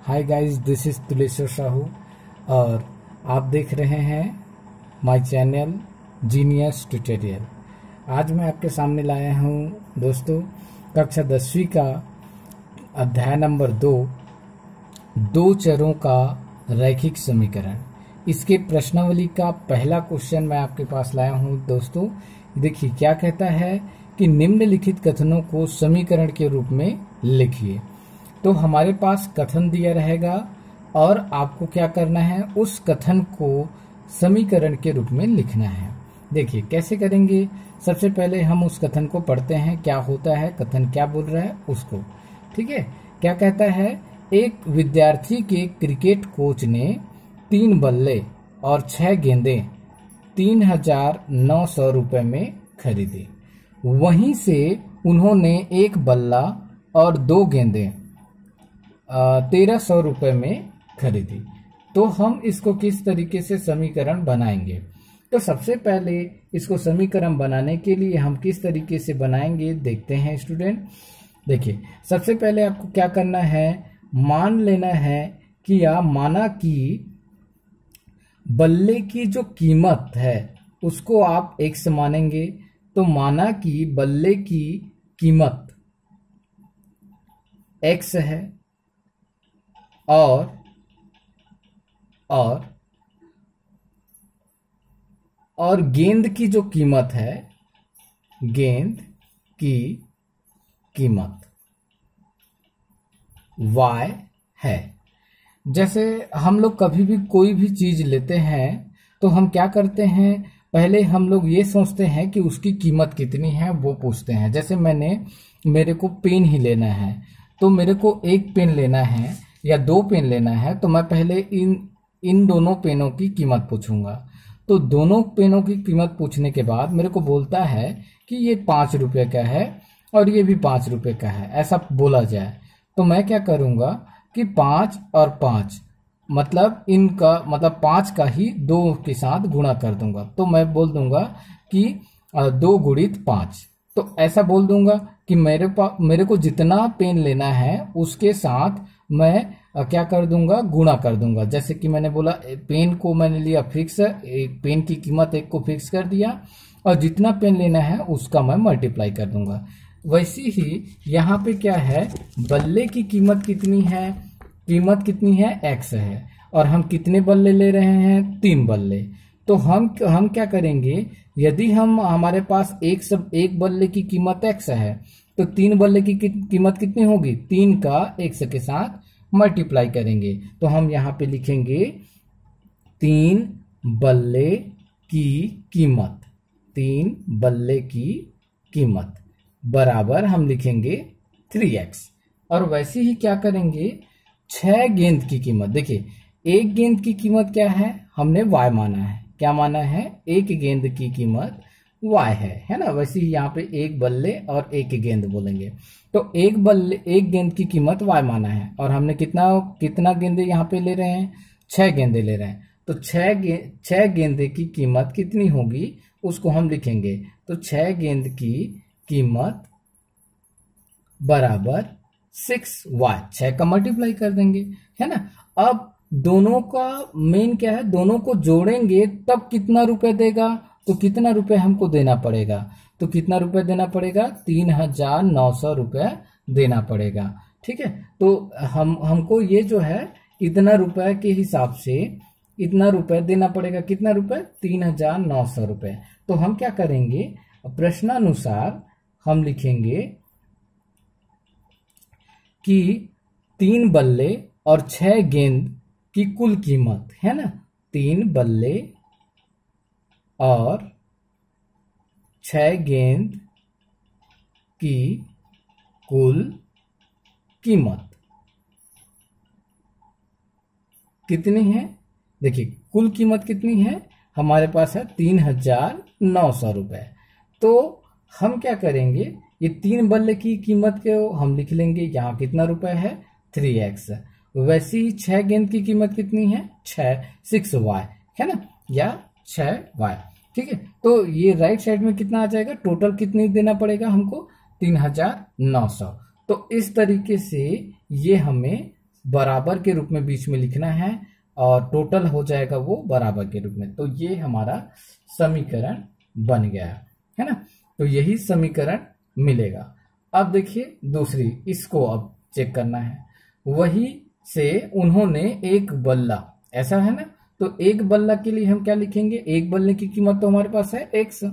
Hi guys, this is Tuleshwar Sahu और आप देख रहे हैं माय चैनल जीनियस ट्यूटोरियल। आज मैं आपके सामने लाया हूं दोस्तों कक्षा 10वीं का अध्याय नंबर 2 चरों का रैखिक समीकरण। इसके प्रश्नावली का पहला क्वेश्चन मैं आपके पास लाया हूं दोस्तों। देखिए क्या कहता है कि निम्नलिखित कथनों को समीकरण के रूप में लिखिए। तो हमारे पास कथन दिया रहेगा और आपको क्या करना है, उस कथन को समीकरण के रूप में लिखना है। देखिए कैसे करेंगे। सबसे पहले हम उस कथन को पढ़ते हैं, क्या होता है, कथन क्या बोल रहा है उसको। ठीक है, क्या कहता है, एक विद्यार्थी के क्रिकेट कोच ने 3 बल्ले और 6 गेंदें 3,900 रुपए में खरीदी। वहीं से उन्होंने एक बल्ला और 2 गेंदें 1,300 रुपए में खरीदी। तो हम इसको किस तरीके से समीकरण बनाएंगे। तो सबसे पहले इसको समीकरण बनाने के लिए हम किस तरीके से बनाएंगे देखते हैं स्टूडेंट। देखिए सबसे पहले आपको क्या करना है, मान लेना है कि या माना कि बल्ले की जो कीमत है उसको आप x मानेंगे। तो माना कि बल्ले की कीमत x है और गेंद की जो कीमत है, गेंद की कीमत y है। जैसे हम लोग कभी भी कोई भी चीज लेते हैं तो हम क्या करते हैं, पहले हम लोग ये सोचते हैं कि उसकी कीमत कितनी है वो पूछते हैं। जैसे मेरे को पेन ही लेना है, तो मेरे को 1 पेन लेना है या 2 पेन लेना है, तो मैं पहले इन दोनों पेनों की कीमत पूछूंगा। तो दोनों पेनों की कीमत पूछने के बाद मेरे को बोलता है कि ये 5 रुपए का है और ये भी 5 रुपए का है, ऐसा बोला जाए तो मैं क्या करूंगा कि 5 और 5 मतलब 5 का ही 2 के साथ गुणा कर दूंगा। तो मैं बोल दूंगा कि 2 गुणित 5। तो ऐसा बोल दूंगा कि मेरे को जितना पेन लेना है उसके साथ मैं क्या कर दूंगा, गुणा कर दूंगा। जैसे कि मैंने बोला पेन को मैंने लिया फिक्स, एक पेन की कीमत 1 को फिक्स कर दिया और जितना पेन लेना है उसका मैं मल्टीप्लाई कर दूंगा। वैसे ही यहाँ पे क्या है, बल्ले की कीमत कितनी है, कीमत कितनी है, x है और हम कितने बल्ले ले रहे हैं, 3 बल्ले। तो हम क्या करेंगे, यदि हमारे पास एक बल्ले की कीमत x है तो 3 बल्ले की कीमत कितनी होगी, 3 का x के साथ मल्टीप्लाई करेंगे। तो हम यहाँ पे लिखेंगे 3 बल्ले की कीमत, 3 बल्ले की कीमत बराबर हम लिखेंगे 3x। और वैसे ही क्या करेंगे, 6 गेंद की कीमत। देखिए एक गेंद की कीमत क्या है, हमने y माना है। क्या माना है, एक गेंद की कीमत y है ना। वैसे ही यहाँ पे 1 बल्ले और 1 गेंद बोलेंगे। तो एक गेंद की कीमत y माना है और हमने कितना गेंदे यहाँ पे ले रहे हैं, 6 गेंदे ले रहे हैं। तो 6 गेंदे की कीमत कितनी होगी उसको हम लिखेंगे। तो 6 गेंद की कीमत बराबर 6y, 6 का मल्टीप्लाई कर देंगे, है ना। अब दोनों का मेन क्या है, दोनों को जोड़ेंगे तब कितना रुपए देगा, तो कितना रुपए हमको देना पड़ेगा, तो कितना रुपए देना पड़ेगा, 3,900 रुपए देना पड़ेगा। ठीक है, तो हमको ये जो है इतना रुपए के हिसाब से इतना रुपए देना पड़ेगा। कितना रुपए, 3,900 रुपए। तो हम क्या करेंगे, प्रश्नानुसार हम लिखेंगे कि 3 बल्ले और 6 गेंद की कुल कीमत, है ना, 3 बल्ले और 6 गेंद की कुल कीमत कितनी है। देखिए कुल कीमत कितनी है, हमारे पास है 3,900 रुपए। तो हम क्या करेंगे, ये 3 बल्ले की कीमत को हम लिख लेंगे, यहाँ कितना रुपए है, 3x। वैसे ही 6 गेंद की कीमत कितनी है, 6y, है ना, या 6y। ठीक है, तो ये राइट साइड में कितना आ जाएगा, टोटल कितनी देना पड़ेगा हमको, 3,900। तो इस तरीके से ये हमें बराबर के रूप में बीच में लिखना है और टोटल हो जाएगा वो बराबर के रूप में। तो ये हमारा समीकरण बन गया है ना। तो यही समीकरण मिलेगा। अब देखिए दूसरी, इसको अब चेक करना है। वही से उन्होंने एक बल्ला, ऐसा है ना, तो एक बल्ला के लिए हम क्या लिखेंगे, एक बल्ले की कीमत तो हमारे पास है x,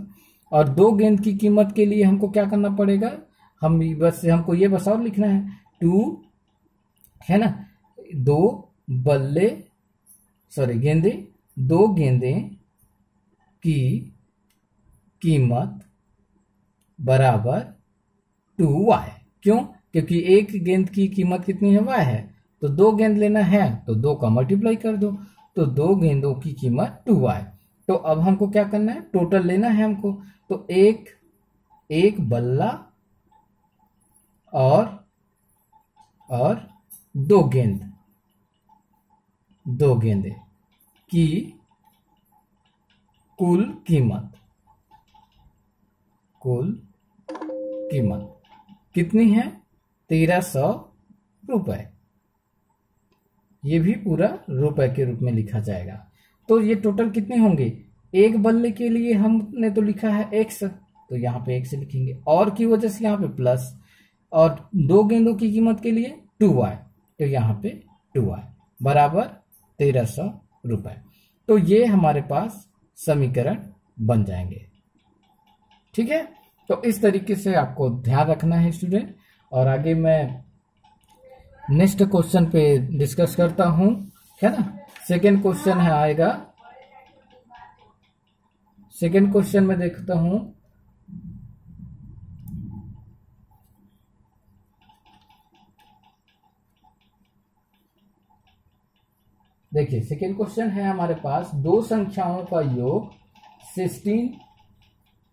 और 2 गेंद की कीमत के लिए हमको क्या करना पड़ेगा, हमको ये बस और लिखना है 2, है ना, 2 बल्ले गेंदे, 2 गेंदे की कीमत बराबर 2y। क्यों? क्योंकि एक गेंद की कीमत कितनी है, y है, तो 2 गेंद लेना है तो 2 का मल्टीप्लाई कर दो, तो 2 गेंदों की कीमत 2y। तो अब हमको क्या करना है, टोटल लेना है हमको। तो एक बल्ला और 2 गेंदे की कुल कीमत कितनी है, 1300 रुपए। ये भी पूरा रुपए के रूप में लिखा जाएगा। तो ये टोटल कितने होंगे, एक बल्ले के लिए हमने तो लिखा है x, तो यहाँ पे x लिखेंगे, और की वजह से यहाँ पे प्लस, और 2 गेंदों की कीमत के लिए 2y, तो यहाँ पे 2y बराबर 1300 रुपए। तो ये हमारे पास समीकरण बन जाएंगे। ठीक है, तो इस तरीके से आपको ध्यान रखना है स्टूडेंट। और आगे मैं नेक्स्ट क्वेश्चन पे डिस्कस करता हूं, है ना। सेकेंड क्वेश्चन है आएगा, सेकेंड क्वेश्चन में देखता हूं, देखिए सेकेंड क्वेश्चन है हमारे पास, 2 संख्याओं का योग 16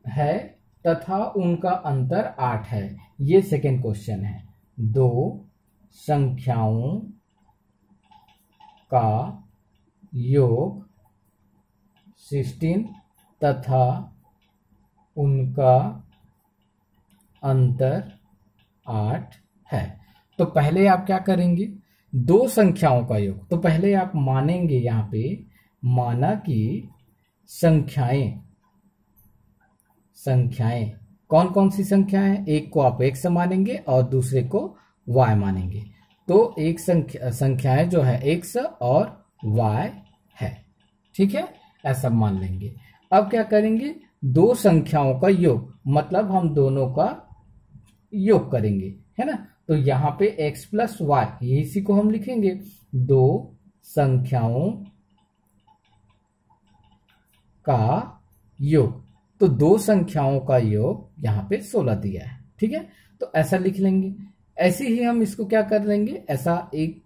है तथा उनका अंतर 8 है। ये सेकेंड क्वेश्चन है। 2 संख्याओं का योग 16 तथा उनका अंतर 8 है। तो पहले आप क्या करेंगे, 2 संख्याओं का योग, तो पहले आप मानेंगे, यहाँ पे माना कि संख्याएं कौन कौन सी संख्याएं, एक को आप x मानेंगे और दूसरे को y मानेंगे। तो एक संख्याएं जो है x और y है, ठीक है, ऐसा मान लेंगे। अब क्या करेंगे, 2 संख्याओं का योग, मतलब हम दोनों का योग करेंगे, है ना। तो यहाँ पे x प्लस y, इसी को हम लिखेंगे 2 संख्याओं का योग। तो 2 संख्याओं का योग यहाँ पे 16 दिया है, ठीक है, तो ऐसा लिख लेंगे। ऐसे ही हम इसको क्या कर लेंगे, ऐसा एक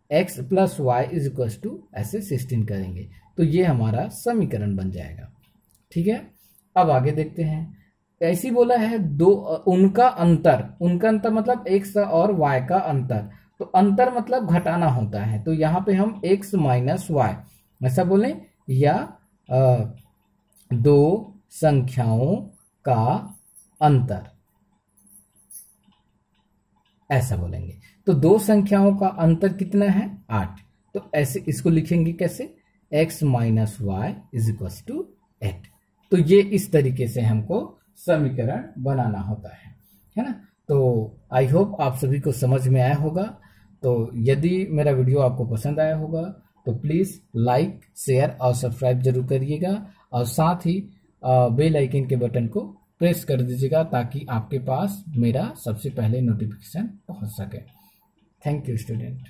x plus Y is equal to ऐसे 16 करेंगे, तो ये हमारा समीकरण बन जाएगा। ठीक है, अब आगे देखते हैं। ऐसी बोला है उनका अंतर मतलब x और y का अंतर, तो अंतर मतलब घटाना होता है, तो यहाँ पे हम x माइनस वाई ऐसा बोलें, या 2 संख्याओं का अंतर ऐसा बोलेंगे। तो 2 संख्याओं का अंतर कितना है, 8। तो ऐसे इसको लिखेंगे कैसे, x minus Y is equal to 8। तो ये इस तरीके से हमको समीकरण बनाना होता है ना। तो आई होप आप सभी को समझ में आया होगा। तो यदि मेरा वीडियो आपको पसंद आया होगा तो प्लीज लाइक, शेयर और सब्सक्राइब जरूर करिएगा, और साथ ही बेल आइकन के बटन को प्रेस कर दीजिएगा ताकि आपके पास मेरा सबसे पहले नोटिफिकेशन पहुंच सके। Thank you student.